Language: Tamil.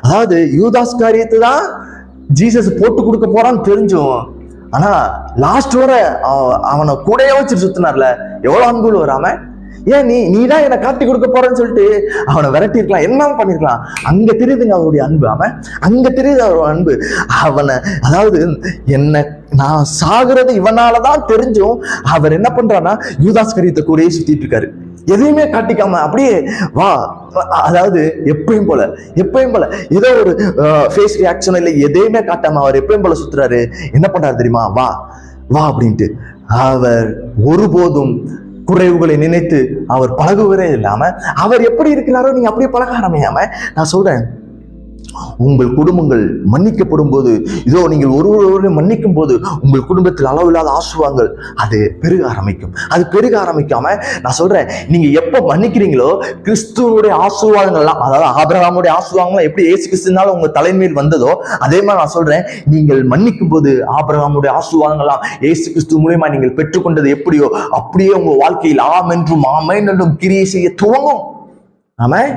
அதாவது யூதாஸ் காரியத்தை தான் ஜீசஸ் போட்டு கொடுக்க போறான்னு தெரிஞ்சும், ஆனா லாஸ்ட் வர அவனை கூடையே வச்சு சுத்தினார்ல, எவ்வளவு அன்புல வராம. ஏன் நீதான் என்னை காட்டி கொடுக்க போறேன்னு சொல்லிட்டு அவனை விரட்டி இருக்கலாம், என்ன பண்ணிருக்கலாம். அங்க தெரியுதுங்க அவருடைய அன்பு. அவன் அங்க தெரியுது அவருடைய அன்பு. அவனை, அதாவது என்ன நான் சாகுறது இவனாலதான் தெரிஞ்சும் அவர் என்ன பண்றான்னா யூதாஸ் காரியத்தை கூடயே சுத்திட்டு இருக்காரு, எதையுமே காட்டிக்காம அப்படியே வா. அதாவது எப்பயும் போல ஏதோ ஒரு ஃபேஸ் ரியாக்ஷன் இல்லை, எதையுமே காட்டாம அவர் எப்பயும் போல சுத்துறாரு. என்ன பண்றாரு தெரியுமா? வா வா அப்படின்ட்டு. அவர் ஒருபோதும் குறைவுகளை நினைத்து அவர் பழகுவதே இல்லாம, அவர் எப்படி இருக்கிறாரோ நீங்க அப்படியே பழக ஆரம்பியாம. நான் சொல்றேன், உங்கள் குடும்பங்கள் மன்னிக்கப்படும் போது, இதோ நீங்கள் ஒருவரை மன்னிக்கும் போது உங்கள் குடும்பத்தில் அளவில்லாத ஆசீர்வாதங்கள் அது பெருக ஆரம்பிக்கும். அது பெருக ஆரம்பிக்காம, நான் சொல்றேன், நீங்க எப்ப மன்னிக்கிறீங்களோ கிறிஸ்துவனுடைய ஆசீர்வாதங்கள்லாம், அதாவது ஆபிரகாமுடைய ஆசீர்வாதங்கள்லாம் எப்படி இயேசு கிறிஸ்துனால உங்க தலைமையில் வந்ததோ, அதே மாதிரி நான் சொல்றேன், நீங்கள் மன்னிக்கும் போது ஆபிரகாமுடைய ஆசீர்வாதங்கள்லாம் இயேசு கிறிஸ்து மூலமா நீங்கள் பெற்றுக்கொண்டது எப்படியோ அப்படியே உங்க வாழ்க்கையில் ஆம் என்றும் ஆமென் என்றும் கிரியை செய்ய துவங்கும். ஆமென்.